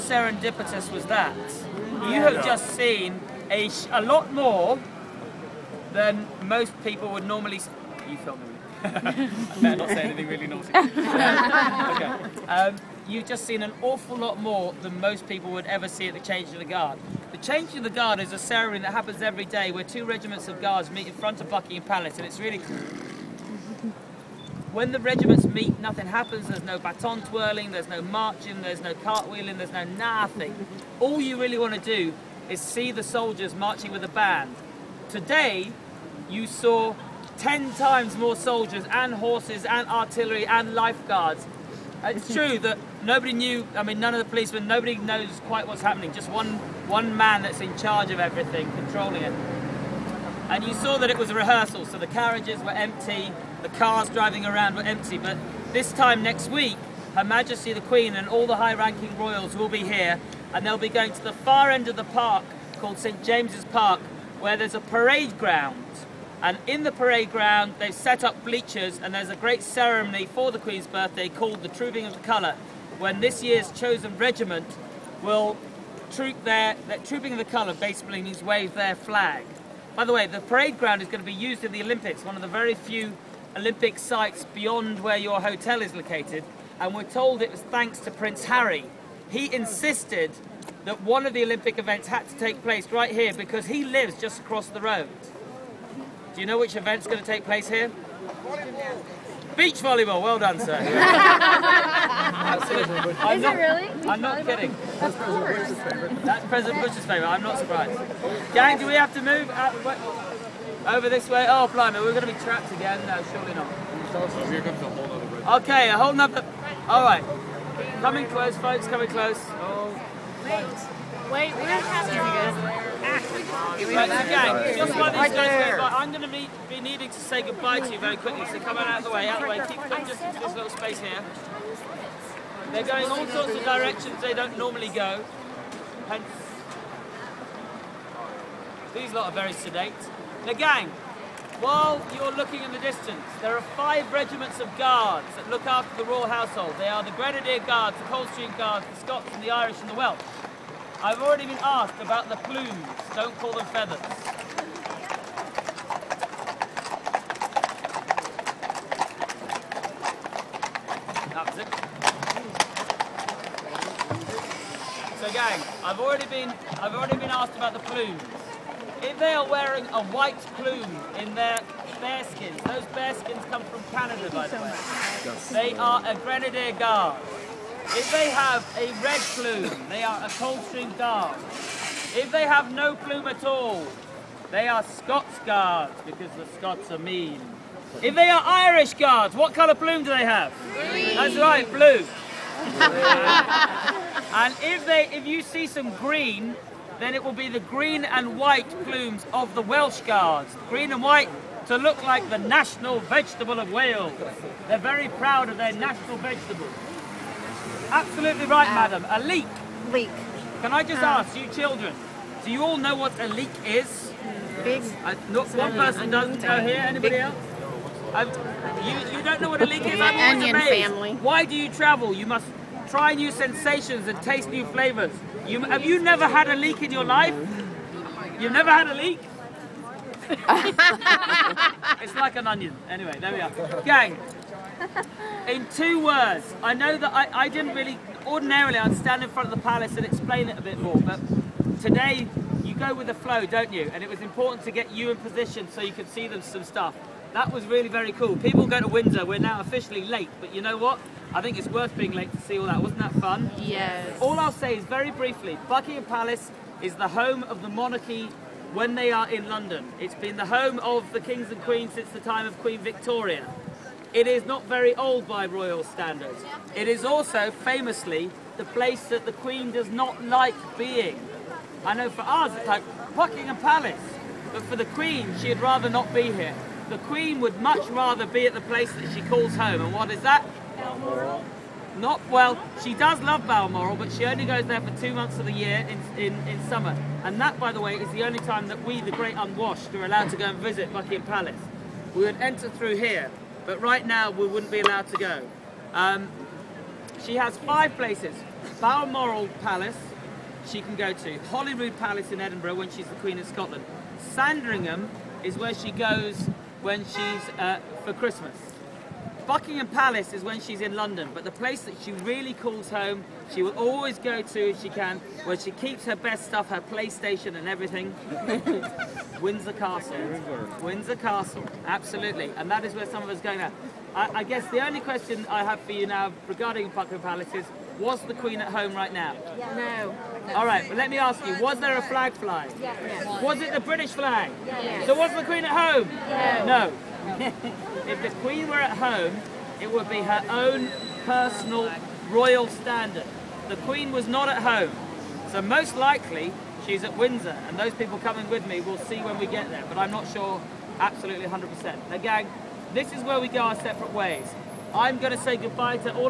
serendipitous was that? You have just seen a lot more than most people would normally... You filming me? I better not say anything really naughty. Okay. You've just seen an awful lot more than most people would ever see at the Changing of the Guard. The Changing of the Guard is a ceremony that happens every day where 2 regiments of guards meet in front of Buckingham Palace, and it's really... When the regiments meet, nothing happens. There's no baton twirling, there's no marching, there's no cartwheeling, there's no nothing. All you really want to do is see the soldiers marching with a band. Today, you saw 10 times more soldiers and horses and artillery and lifeguards. It's true that nobody knew, I mean, none of the policemen, nobody knows quite what's happening. Just one man that's in charge of everything, controlling it. And you saw that it was a rehearsal, so the carriages were empty, the cars driving around were empty, but this time next week, Her Majesty the Queen and all the high-ranking royals will be here, and they'll be going to the far end of the park called St. James's Park, where there's a parade ground. And in the parade ground, they've set up bleachers, and there's a great ceremony for the Queen's birthday called the Trooping of the Colour, when this year's chosen regiment will troop their Trooping of the Colour basically means wave their flag. By the way, the parade ground is going to be used in the Olympics, one of the very few Olympic sites beyond where your hotel is located, and we're told it was thanks to Prince Harry. He insisted that one of the Olympic events had to take place right here because he lives just across the road. Do you know which event's going to take place here? Volleyball. Beach volleyball, well done, sir. Absolutely. Is it really? I'm not kidding. Of course. That's President Bush's favourite, I'm not surprised. Gang, do we have to move out the way? Over this way? Oh, blimey, we're going to be trapped again? No, surely not. Here comes a whole other bridge. Okay, a whole nother... Alright. Coming close, folks, coming close. Oh. Wait, we're having Right, so gang, just while these guys go by, I'm going to be needing to say goodbye to you very quickly, so come on out of the way, keep just into this little space here. They're going all sorts of directions they don't normally go, hence, these lot are very sedate. Now gang, while you're looking in the distance, there are 5 regiments of guards that look after the royal household. They are the Grenadier Guards, the Coldstream Guards, the Scots and the Irish and the Welsh. I've already been asked about the plumes. Don't call them feathers. That was it. So gang, I've already been asked about the plumes. If they are wearing a white plume in their bearskins, those bearskins come from Canada, by the way. They are a Grenadier Guard. If they have a red plume, they are a Coldstream Guard. If they have no plume at all, they are Scots Guards, because the Scots are mean. If they are Irish Guards, what colour plume do they have? Green. That's right, blue. And if you see some green, then it will be the green and white plumes of the Welsh Guards. Green and white to look like the national vegetable of Wales. They're very proud of their national vegetable. Absolutely right, madam. A leek. Leek. Can I just ask you children, do you all know what a leek is? Big. Not one person doesn't know here. Anybody else? You don't know what a leek is? I'm always Onion amazed. family. Why do you travel? You must try new sensations and taste new flavours. Have you never had a leek in your life? You've never had a leek? It's like an onion. Anyway, there we are. Gang. In 2 words, I know that I didn't really, ordinarily I'd stand in front of the palace and explain it a bit more, but today you go with the flow, don't you? And it was important to get you in position so you could see them some stuff. That was really very cool. People go to Windsor, we're now officially late, but you know what? I think it's worth being late to see all that. Wasn't that fun? Yes. All I'll say is very briefly, Buckingham Palace is the home of the monarchy when they are in London. It's been the home of the kings and queens since the time of Queen Victoria. It is not very old by royal standards. It is also, famously, the place that the Queen does not like being. I know for us it's like Buckingham Palace, but for the Queen, she'd rather not be here. The Queen would much rather be at the place that she calls home, and what is that? Balmoral. Not, well, she does love Balmoral, but she only goes there for 2 months of the year in summer. And that, by the way, is the only time that we, the great unwashed, are allowed to go and visit Buckingham Palace. We would enter through here. But right now, we wouldn't be allowed to go. She has 5 places. Balmoral Palace, she can go to. Holyrood Palace in Edinburgh when she's the Queen of Scotland. Sandringham is where she goes when she's for Christmas. Buckingham Palace is when she's in London, but the place that she really calls home, she will always go to if she can, where she keeps her best stuff, her PlayStation and everything. Windsor Castle. Windsor Castle, absolutely. And that is where some of us go now. I guess the only question I have for you now regarding Buckingham Palace is, was the Queen at home right now? No. All right, but let me ask you, was there a flag flying? Yes. Was it the British flag? Yes. So was the Queen at home? No. If the Queen were at home, it would be her own personal royal standard. The Queen was not at home. So most likely, she's at Windsor. And those people coming with me will see when we get there. But I'm not sure absolutely 100%. Now, gang, this is where we go our separate ways. I'm going to say goodbye to all of